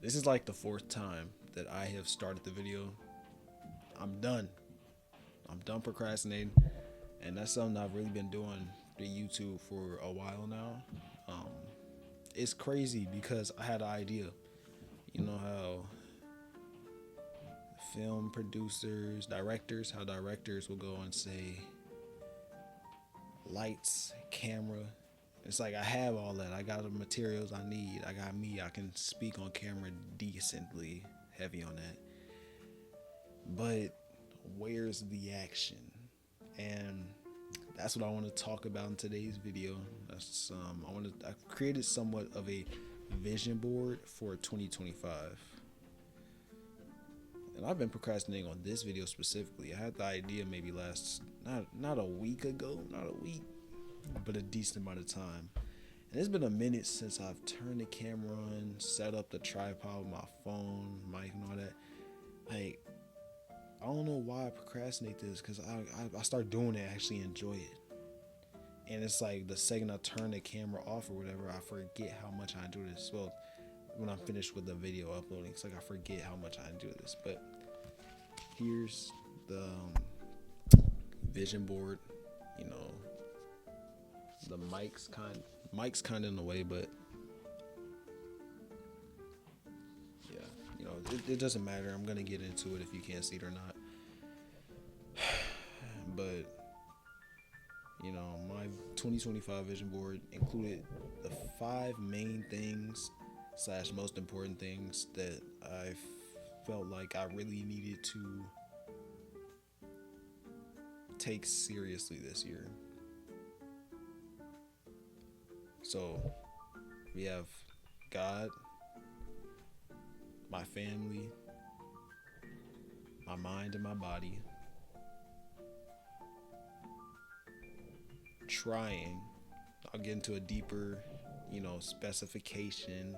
This is like the fourth time that I have started the video. I'm done. I'm done procrastinating, and that's something I've really been doing through YouTube for a while now. Um, it's crazy because I had an idea. You know how film producers, directors, how directors will go and say lights, camera. It's like I have all that. I got the materials I need. I got me. I can speak on camera decently, heavy on that. But where's the action? And that's what I want to talk about in today's video. I've created somewhat of a vision board for 2025. And I've been procrastinating on this video specifically. I had the idea maybe not a week ago, not a week, but a decent amount of time. And it's been a minute since I've turned the camera on, set up the tripod with my phone, mic, and all that. Like, I don't know why I procrastinate this, because I start doing it, I actually enjoy it. And it's like the second I turn the camera off or whatever, I forget how much I enjoy this. Well, when I'm finished with the video uploading, it's like I forget how much I enjoy this. But here's the vision board. You know, the mic's kind of in the way, but yeah, you know, it doesn't matter. I'm gonna get into it if you can't see it or not. But you know, my 2025 vision board included the 5 main things / most important things that I felt like I really needed to take seriously this year. So we have God, my family, my mind and my body, trying. I'll get into a deeper, specification,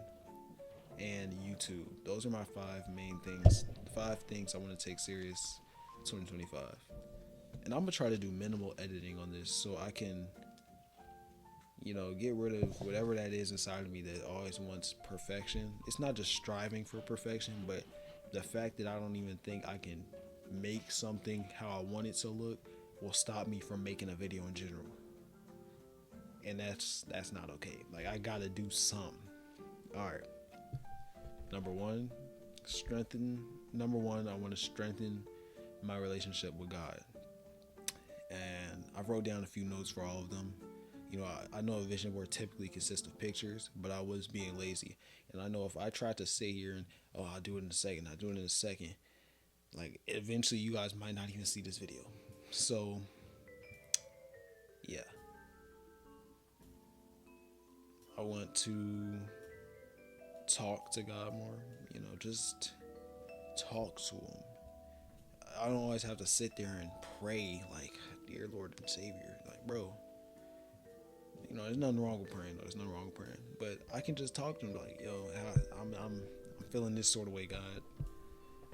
and YouTube. Those are my 5 main things. 5 things I want to take serious 2025. And I'm gonna try to do minimal editing on this so I can, get rid of whatever that is inside of me that always wants perfection. It's not just striving for perfection, but the fact that I don't even think I can make something how I want it to look will stop me from making a video in general. And that's not okay. Like, I gotta do something. All right. Number one, I want to strengthen my relationship with God. And I wrote down a few notes for all of them. I know a vision board typically consists of pictures, but I was being lazy. And I know if I tried to sit here and, I'll do it in a second, like, eventually you guys might not even see this video. So, yeah. I want to talk to God more, just talk to him. I don't always have to sit there and pray like, dear Lord and Savior. Like, bro, there's nothing wrong with praying. But I can just talk to him like, yo, I'm feeling this sort of way, God.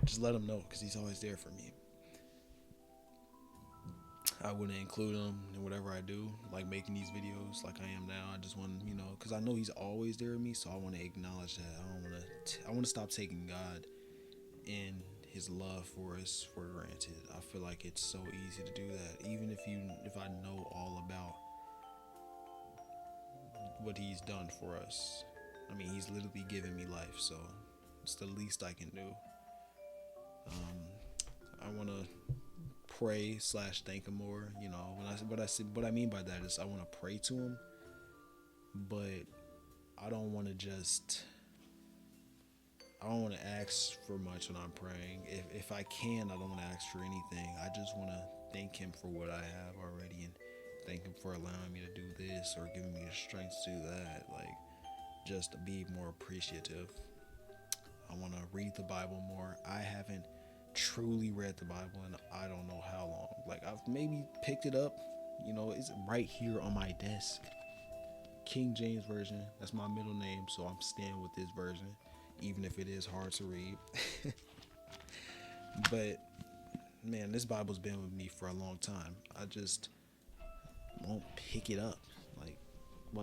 Just let him know, because he's always there for me. I wouldn't include him in whatever I do, like making these videos like I am now. I just want, because I know he's always there with me, so I want to acknowledge that. I want to stop taking God and his love for us for granted. I feel like it's so easy to do that, even if I know all about what he's done for us. I mean, he's literally given me life, so it's the least I can do. I want to pray / thank him more. What I mean by that is I want to pray to him, but I don't want to ask for much when I'm praying. If I can, I don't want to ask for anything. I just want to thank him for what I have already, and thank him for allowing me to do this or giving me the strength to do that. Like, just to be more appreciative. I want to read the Bible more. I haven't truly read the Bible in I don't know how long. Like, I've maybe picked it up, it's right here on my desk. King James Version, that's my middle name, so I'm staying with this version, even if it is hard to read. But man, this Bible's been with me for a long time. I just won't pick it up, like,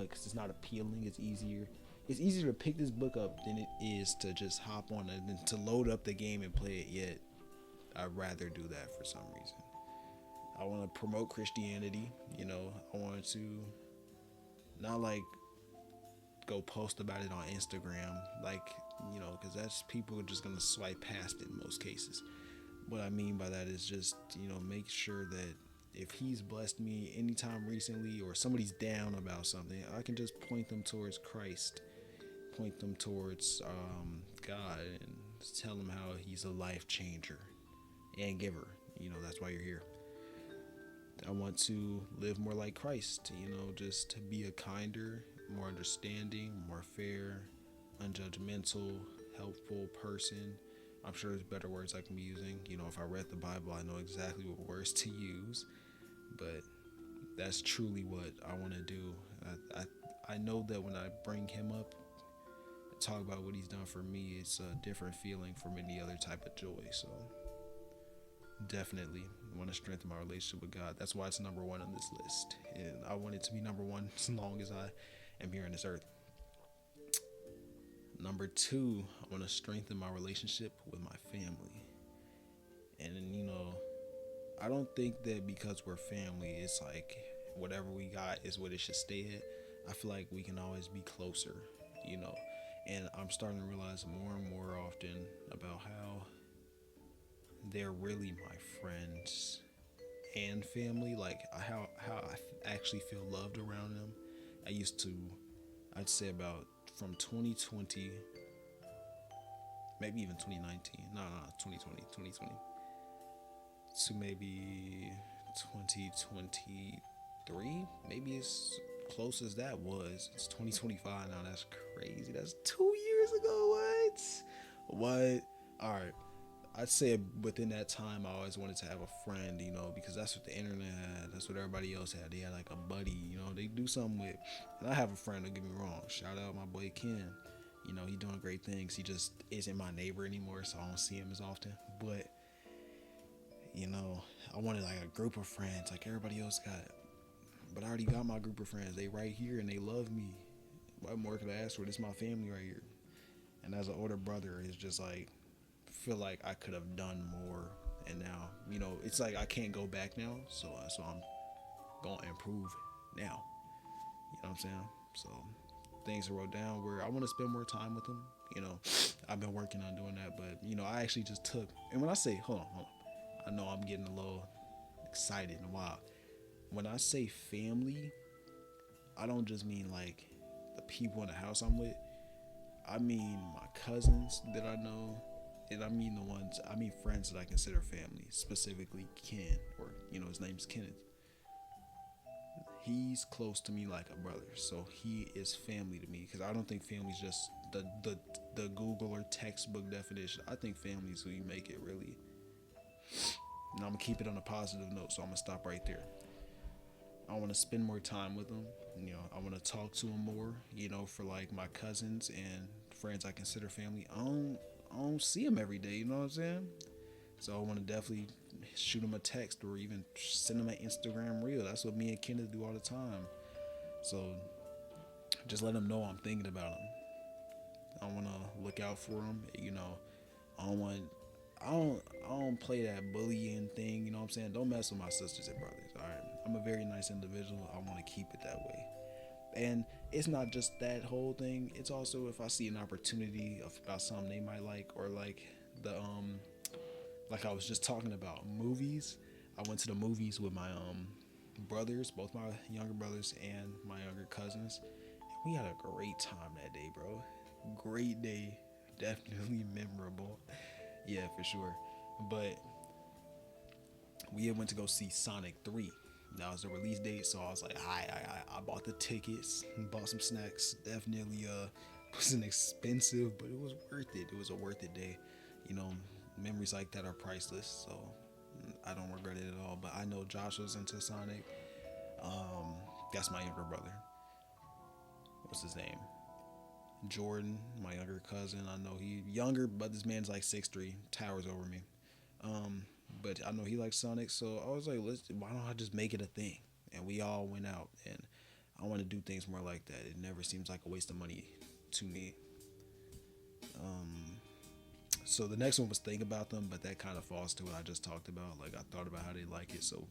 cause it's not appealing. It's easier it's easier to pick this book up than it is to just hop on it and to load up the game and play it. Yet I'd rather do that for some reason. I want to promote Christianity. You know, I want to not like go post about it on Instagram, like, you know, because that's people are just gonna swipe past it in most cases. What I mean by that is just, you know, make sure that if he's blessed me anytime recently or somebody's down about something, I can just point them towards Christ, point them towards God, and tell them how he's a life changer and giver. You know, that's why you're here. I want to live more like Christ, you know, just to be a kinder, more understanding, more fair, unjudgmental, helpful person. I'm sure there's better words I can be using. You know, if I read the Bible, I know exactly what words to use. But that's truly what I want to do. I know that when I bring him up and talk about what he's done for me, it's a different feeling from any other type of joy. So definitely want to strengthen my relationship with God. That's why it's number one on this list. And I want it to be number one as long as I am here on this earth. Number two, I want to strengthen my relationship with my family. And, you know, I don't think that because we're family, it's like whatever we got is what it should stay at. I feel like we can always be closer, you know. And I'm starting to realize more and more often about how they're really my friends and family. Like how I actually feel loved around them. I'd say about from 2020, maybe even 2019, 2020 to maybe 2023, maybe as close as that was. It's 2025 now. That's crazy. That's 2 years ago. What? All right. I'd say within that time, I always wanted to have a friend, you know, because that's what the internet had. That's what everybody else had. They had like a buddy, you know, they do something with. And I have a friend, don't get me wrong. Shout out my boy Ken. You know, he doing great things. He just isn't my neighbor anymore, so I don't see him as often. But, you know, I wanted like a group of friends like everybody else got. But I already got my group of friends. They right here and they love me. What more could I ask for? This is my family right here. And as an older brother, it's just like, feel like I could have done more, and now, you know, it's like I can't go back now, so I'm gonna improve now. You know what I'm saying? So things are wrote down where I want to spend more time with them. You know, I've been working on doing that, but you know, I actually just took. And when I say hold on, I know I'm getting a little excited and wild. When I say family, I don't just mean like the people in the house I'm with. I mean my cousins that I know. And I mean friends that I consider family, specifically Ken, or, you know, his name's Kenneth. He's close to me like a brother, so he is family to me, because I don't think family's just the Google or textbook definition. I think family is who you make it, really. And I'm gonna keep it on a positive note, so I'm gonna stop right there. I want to spend more time with them. You know, I want to talk to them more, you know, for like my cousins and friends I consider family. I don't see them every day, you know what I'm saying? So I want to definitely shoot them a text or even send them an Instagram reel. That's what me and Kenneth do all the time. So just let them know I'm thinking about them. I want to look out for them. You know, I don't play that bullying thing. You know what I'm saying? Don't mess with my sisters and brothers. All right, I'm a very nice individual. I want to keep it that way. And it's not just that whole thing. It's also if I see an opportunity about something they might like, or like the like I was just talking about movies. I went to the movies with my brothers, both my younger brothers and my younger cousins. And we had a great time that day, bro. Great day, definitely memorable. Yeah, for sure. But we went to go see Sonic 3. That was the release date, so I was like, I bought the tickets, bought some snacks. Definitely wasn't expensive, but it was worth it. It was a worth it day. You know, memories like that are priceless, so I don't regret it at all. But I know Josh was into Sonic. That's my younger brother. What's his name? Jordan, my younger cousin. I know he younger, but this man's like 6'3", towers over me. But I know he likes Sonic, so I was like, why don't I just make it a thing? And we all went out, and I want to do things more like that. It never seems like a waste of money to me. So the next one was think about them, but that kind of falls to what I just talked about. Like, I thought about how they like it, so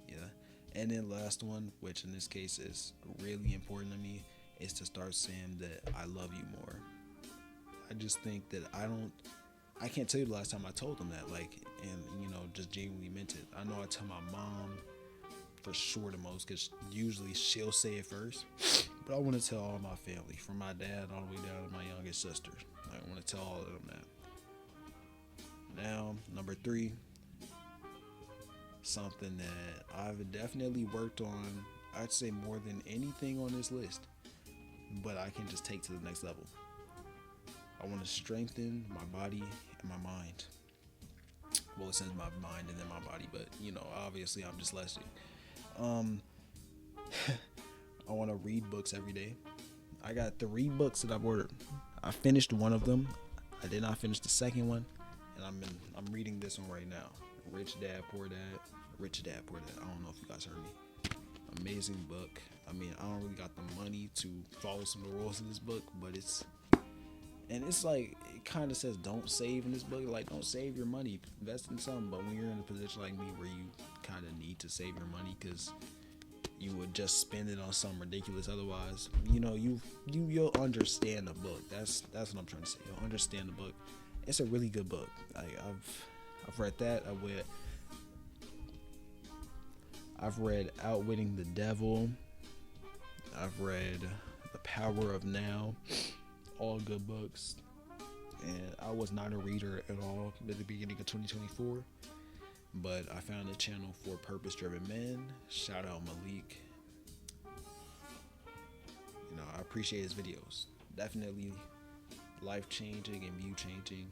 yeah. And then last one, which in this case is really important to me, is to start saying that I love you more. I just think that I can't tell you the last time I told them that, like, and just genuinely meant it. I know I tell my mom for sure the most, because usually she'll say it first, but I want to tell all my family, from my dad all the way down to my youngest sister. I want to tell all of them that. Now, number 3, something that I've definitely worked on, I'd say more than anything on this list, but I can just take to the next level. I want to strengthen my body and my mind. Well, it says my mind and then my body, but obviously I'm dyslexic. I want to read books every day. I got 3 books that I've ordered. I finished one of them. I did not finish the second one, and I'm reading this one right now. Rich Dad Poor Dad. Rich Dad Poor Dad. I don't know if you guys heard me. Amazing book. I mean, I don't really got the money to follow some of the rules in this book, but it's like, it kind of says don't save in this book. Like, don't save your money, invest in something. But when you're in a position like me where you kind of need to save your money because you would just spend it on something ridiculous otherwise, you'll understand the book. That's what I'm trying to say. You'll understand the book. It's a really good book. I've read that. I've read Outwitting the Devil. I've read The Power of Now. All good books. And I was not a reader at all at the beginning of 2024, but I found a channel for purpose-driven men. Shout out Malik. I appreciate his videos. Definitely life-changing and view-changing.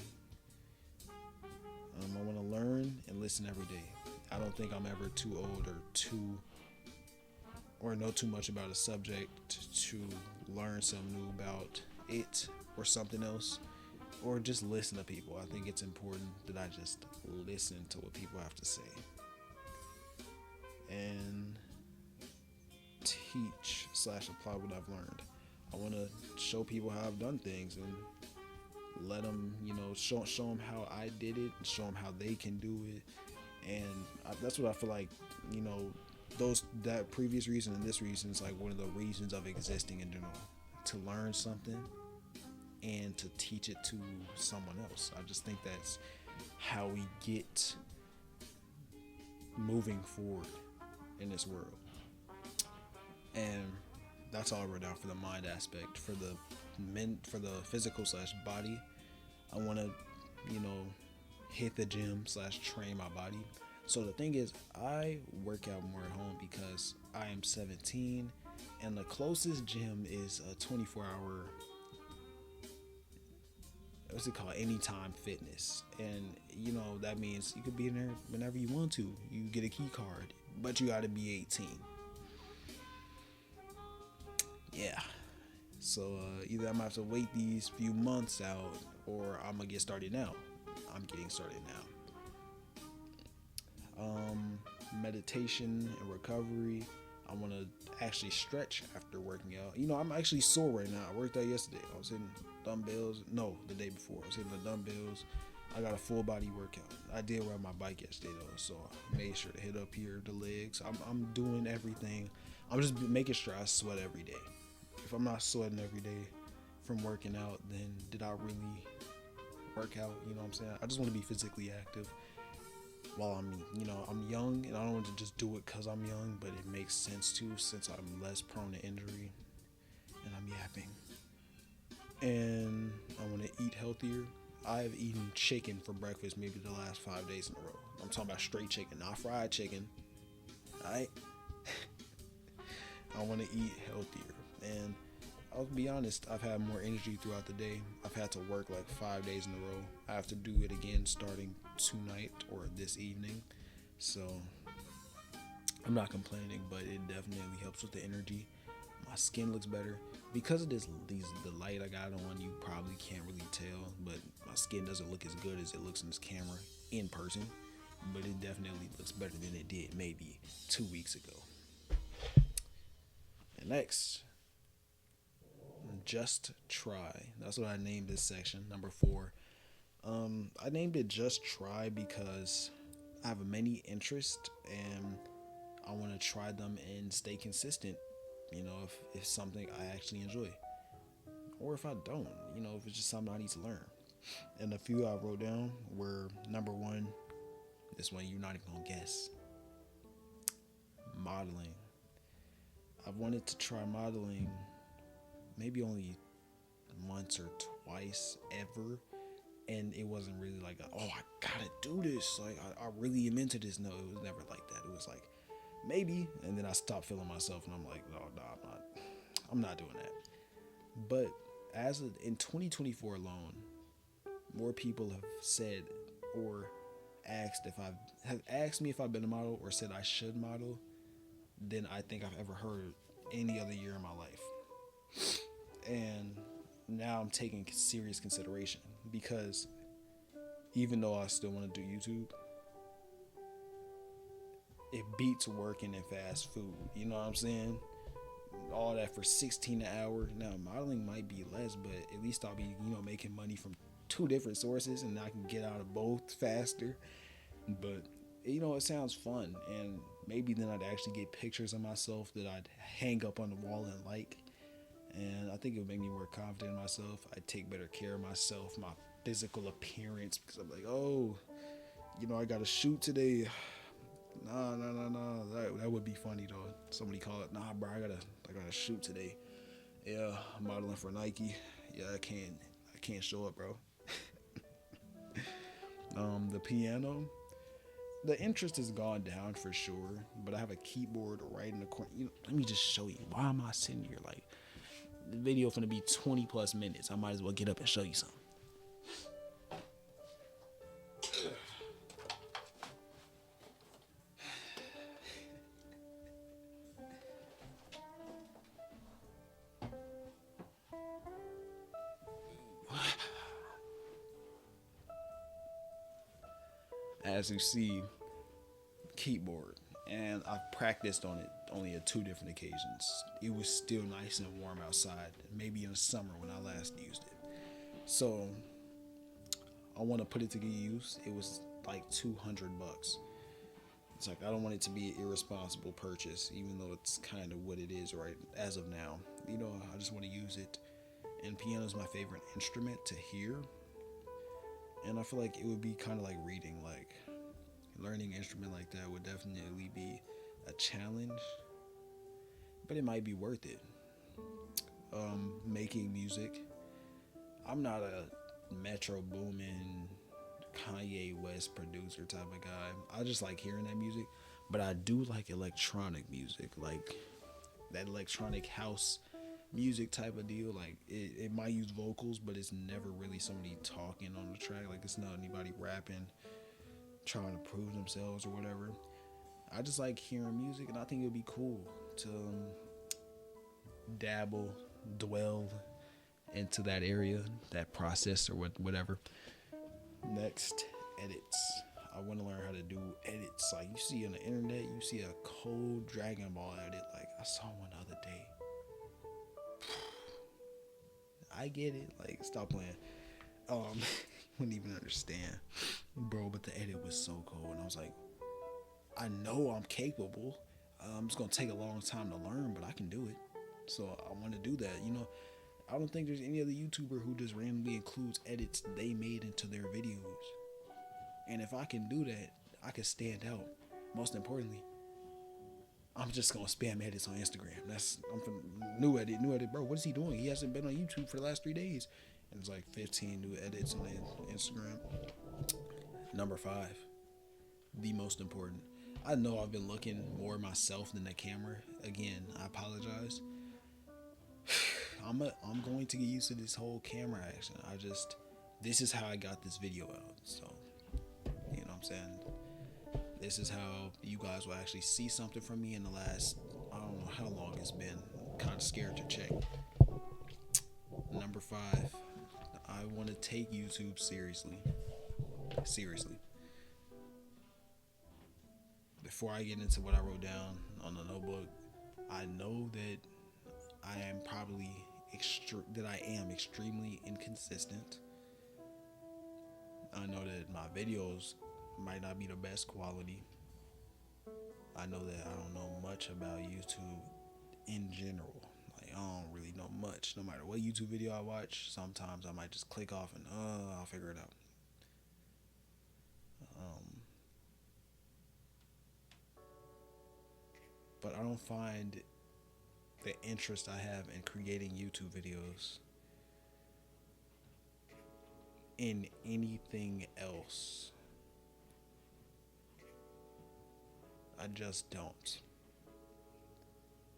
I want to learn and listen every day. I don't think I'm ever too old or know too much about a subject to learn something new about it or something else, or just listen to people. I think it's important that I just listen to what people have to say and teach / apply what I've learned. I want to show people how I've done things and let them, show them how I did it and show them how they can do it. And that's what I feel like, that previous reason and this reason is like one of the reasons of existing in general, to learn something and to teach it to someone else. I just think that's how we get moving forward in this world. And that's all I wrote down for the mind aspect. For the physical / body, I want to, hit the gym / train my body. So the thing is, I work out more at home because I am 17 and the closest gym is a 24-hour, what's it called, Anytime Fitness. And that means you could be in there whenever you want to. You get a key card, but you got to be 18. Yeah. So either I'm gonna have to wait these few months out, or I'm gonna get started now. I'm getting started now. Meditation and recovery. I want to actually stretch after working out. I'm actually sore right now. I worked out yesterday. I was hitting dumbbells. No, the day before. I was hitting the dumbbells. I got a full body workout. I did ride my bike yesterday though, so I made sure to hit up here the legs. I'm doing everything. I'm just making sure I sweat every day. If I'm not sweating every day from working out, then did I really work out? You know what I'm saying? I just want to be physically active while I'm young, and I don't want to just do it because I'm young, but it makes sense too since I'm less prone to injury and I'm yapping. And I want to eat healthier. I've eaten chicken for breakfast maybe the last 5 days in a row. I'm talking about straight chicken, not fried chicken. Alright? I want to eat healthier. And I'll be honest, I've had more energy throughout the day. I've had to work like 5 days in a row. I have to do it again starting tonight or this evening. So I'm not complaining, but it definitely helps with the energy. My skin looks better. Because of the light I got on, you probably can't really tell, but my skin doesn't look as good as it looks in this camera in person. But it definitely looks better than it did maybe 2 weeks ago. And next, Just try. That's what I named this section. Number 4. I named it Just Try because I have many interests and I want to try them and stay consistent. If something I actually enjoy, or if I don't, if it's just something I need to learn. And the few I wrote down were: number 1, this one you're not even gonna guess, modeling. I've wanted to try modeling maybe only once or twice ever, and it wasn't really like I gotta do this, like I really am into this. No, it was never like that. It was like maybe, and then I stopped feeling myself and I'm like, no, I'm not doing that. But in 2024 alone, more people have said or have asked me if I've been a model or said I should model than I think I've ever heard any other year in my life. And now I'm taking serious consideration, because even though I still want to do YouTube, it beats working in fast food. You know what I'm saying? All that for $16 an hour. Now modeling might be less, but at least I'll be, making money from 2 different sources, and I can get out of both faster. But it sounds fun, and maybe then I'd actually get pictures of myself that I'd hang up on the wall and like. And I think it would make me more confident in myself. I'd take better care of myself, my physical appearance, because I'm like, oh, I got to shoot today. No. That would be funny though. Somebody call it, nah, bro, I gotta shoot today. Yeah, I'm modeling for Nike. Yeah, I can't show up, bro. The piano, the interest has gone down for sure, but I have a keyboard right in the corner. Let me just show you. Why am I sitting here? Like, the video finna be 20 plus minutes. I might as well get up and show you something. As you see, keyboard, and I've practiced on it only at 2 different occasions. It was still nice and warm outside, maybe in the summer when I last used it. So I want to put it to good use. It was like $200. It's like, I don't want it to be an irresponsible purchase, even though it's kind of what it is right as of now. I just want to use it. And piano is my favorite instrument to hear. And I feel like it would be kind of like reading. Like, learning an instrument like that would definitely be a challenge, but it might be worth it. Making music, I'm not a Metro Boomin, Kanye West producer type of guy. I just like hearing that music, but I do like electronic music, like that electronic house music type of deal. Like, it might use vocals, but it's never really somebody talking on the track. Like, it's not anybody rapping, trying to prove themselves or whatever. I just like hearing music, and I think it would be cool to dwell into that area, that process, or whatever. Next, edits. I want to learn how to do edits. Like, you see on the internet, you see a cold Dragon Ball edit. Like, I saw one the other day. I get it. Like, stop playing. Wouldn't even understand, bro. But the edit was so cool, and I was like, I know I'm capable. It's gonna take a long time to learn, but I can do it. So I want to do that. I don't think there's any other YouTuber who just randomly includes edits they made into their videos. And if I can do that, I can stand out. Most importantly, I'm just gonna spam edits on Instagram. I'm from new edit, bro. What is he doing? He hasn't been on YouTube for the last 3 days, and it's like 15 new edits on Instagram. Number 5, the most important. I know I've been looking more myself than the camera. Again, I apologize. I'm going to get used to this whole camera action. This is how I got this video out. So, you know what I'm saying? This is how you guys will actually see something from me in the last, I don't know how long it's been. I'm kind of scared to check. Number 5, I want to take YouTube seriously. Seriously. Before I get into what I wrote down on the notebook, I know that I am probably am extremely inconsistent. I know that my videos might not be the best quality. I know that I don't know much about YouTube in general. Like, I don't really know much. No matter what YouTube video I watch, sometimes I might just click off and I'll figure it out. But I don't find the interest I have in creating YouTube videos in anything else. I just don't.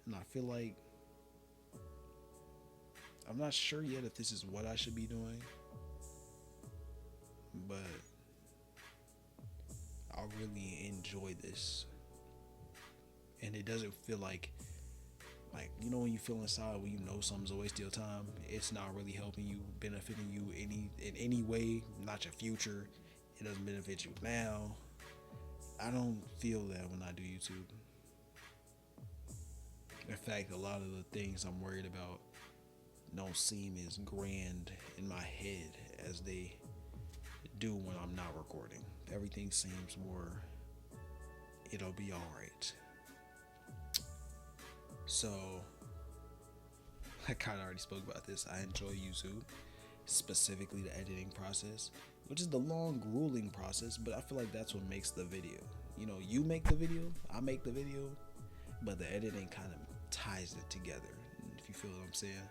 And I feel like I'm not sure yet if this is what I should be doing, but I really enjoy this. And it doesn't feel like you know when you feel inside when you know something's a waste of your time, it's not really helping you, benefiting you in any way, not your future. It doesn't benefit you now. I don't feel that when I do YouTube. In fact, a lot of the things I'm worried about don't seem as grand in my head as they do when I'm not recording. Everything seems more, it'll be alright. So, I kind of already spoke about this. I enjoy YouTube, specifically the editing process, which is the long, grueling process, but I feel like that's what makes the video. You know, you make the video, I make the video, but the editing kind of ties it together, if you feel what I'm saying.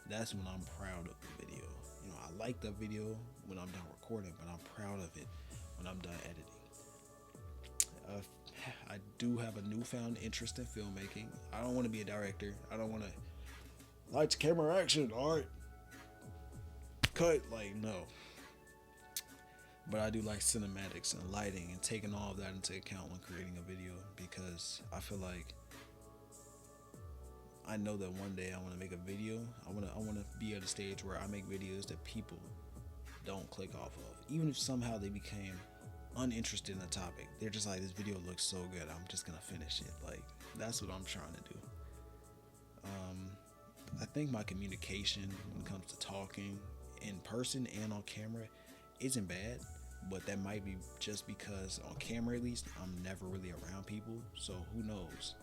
That's when I'm proud of the video. You know, I like the video when I'm done recording, but I'm proud of it when I'm done editing. I do have a newfound interest in filmmaking. I don't want to be a director. I don't want to lights, camera, action, art, cut, like, no. But I do like cinematics and lighting and taking all of that into account when creating a video, because I feel like I know that one day I want to make a video. I want to be at a stage where I make videos that people don't click off of, even if somehow they became uninterested in the topic. They're just like, this video looks so good, I'm just gonna finish it. Like, that's what I'm trying to do. I think my communication when it comes to talking in person and on camera isn't bad, but that might be just because on camera, at least, I'm never really around people, so who knows.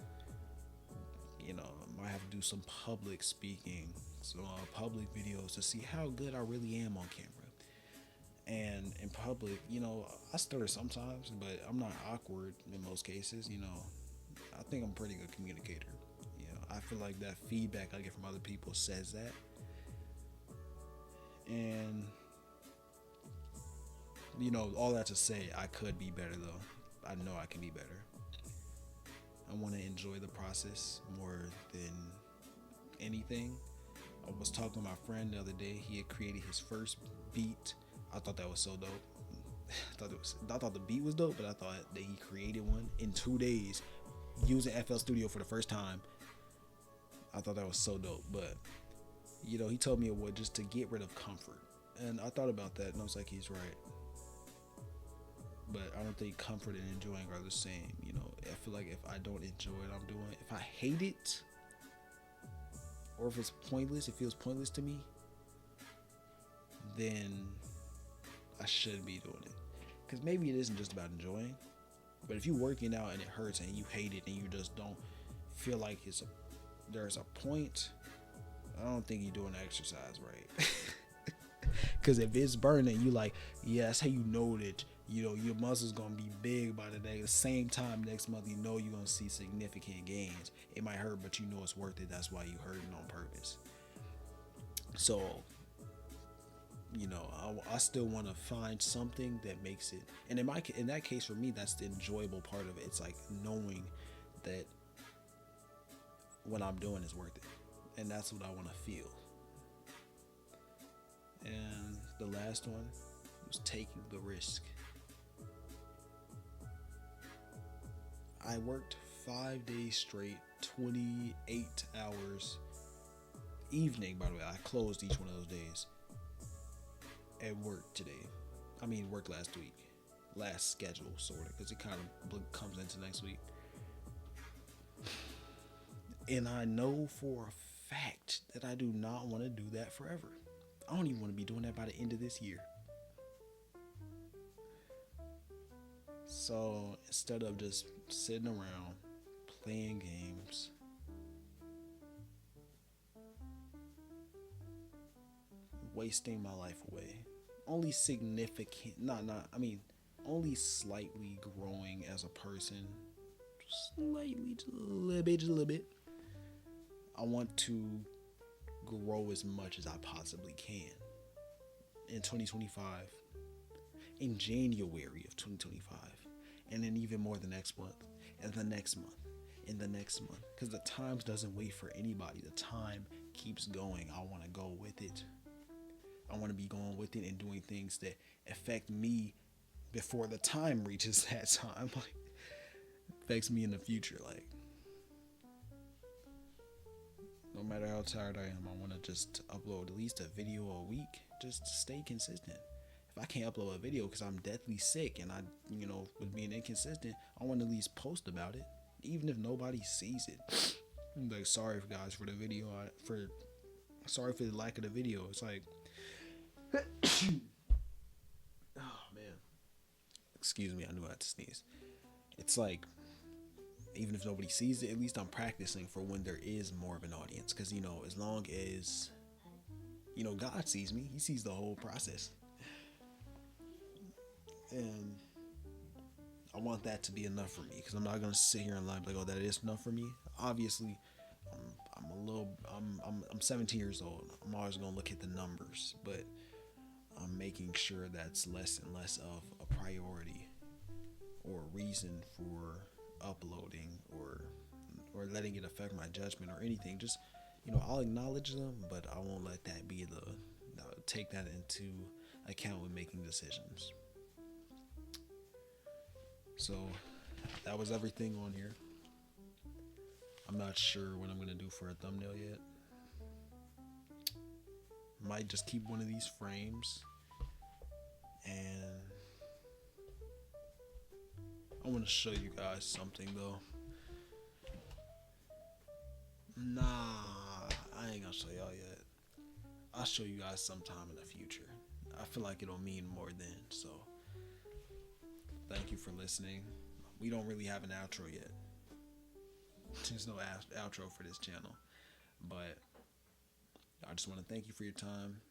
You know, I might have to do some public speaking, some public videos to see how good I really am on camera. And in public, you know, I stutter sometimes, but I'm not awkward in most cases. You know, I think I'm a pretty good communicator. You know, I feel like that feedback I get from other people says that. And, you know, all that to say, I could be better though. I know I can be better. I want to enjoy the process more than anything. I was talking to my friend the other day. He had created his first beat. I thought that was so dope. I thought the beat was dope, but I thought that he created one in 2 days using FL Studio for the first time. I thought that was so dope. But, you know, he told me it was just to get rid of comfort. And I thought about that, and I was like, he's right. But I don't think comfort and enjoying are the same. You know, I feel like if I don't enjoy what I'm doing, if I hate it, or if it's pointless, it feels pointless to me, then I shouldn't be doing it. Because maybe it isn't just about enjoying, but if you're working out and it hurts and you hate it and you just don't feel like there's a point, I don't think you're doing exercise right. Because if it's burning, you like, yeah, that's how you know that, you know, your muscles gonna be big by the same time next month. You know you're gonna see significant gains. It might hurt, but you know it's worth it. That's why you hurting on purpose. So, you know, I still want to find something that makes it. And in that case, for me, that's the enjoyable part of it. It's like knowing that what I'm doing is worth it, and that's what I want to feel. And the last one was taking the risk. I worked 5 days straight, 28 hours evening, by the way. I closed each one of those days at work today. I mean, work last week. Last schedule, sort of, because it kind of comes into next week. And I know for a fact that I do not want to do that forever. I don't even want to be doing that by the end of this year. So instead of just sitting around playing games, wasting my life away, only only slightly growing as a person, slightly, just a little bit. I want to grow as much as I possibly can in 2025, in January of 2025, and then even more the next month, and the next month, and the next month, because the time doesn't wait for anybody. The time keeps going. I want to go with it. I want to be going with it and doing things that affect me before the time reaches that time. Like, affects me in the future. Like, no matter how tired I am, I want to just upload at least a video a week, just to stay consistent. If I can't upload a video because I'm deathly sick and with being inconsistent, I want to at least post about it, even if nobody sees it. I'm like, sorry guys for the video, sorry for the lack of the video. It's like, oh man, excuse me, I knew I had to sneeze. It's like, even if nobody sees it, at least I'm practicing for when there is more of an audience. Because, as long as, God sees me, he sees the whole process. And I want that to be enough for me. Because I'm not going to sit here and lie like, oh, that is enough for me. Obviously, I'm 17 years old. I'm always going to look at the numbers. But I'm making sure that's less and less of a priority or a reason for uploading or letting it affect my judgment or anything. Just, I'll acknowledge them, but I won't let that be take that into account when making decisions. So that was everything on here. I'm not sure what I'm gonna do for a thumbnail yet. Might just keep one of these frames, and I want to show you guys something though. Nah, I ain't gonna show y'all yet. I'll show you guys sometime in the future. I feel like it'll mean more then. So thank you for listening. We don't really have an outro yet. There's no outro for this channel, but I just want to thank you for your time.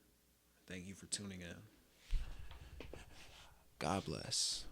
Thank you for tuning in. God bless.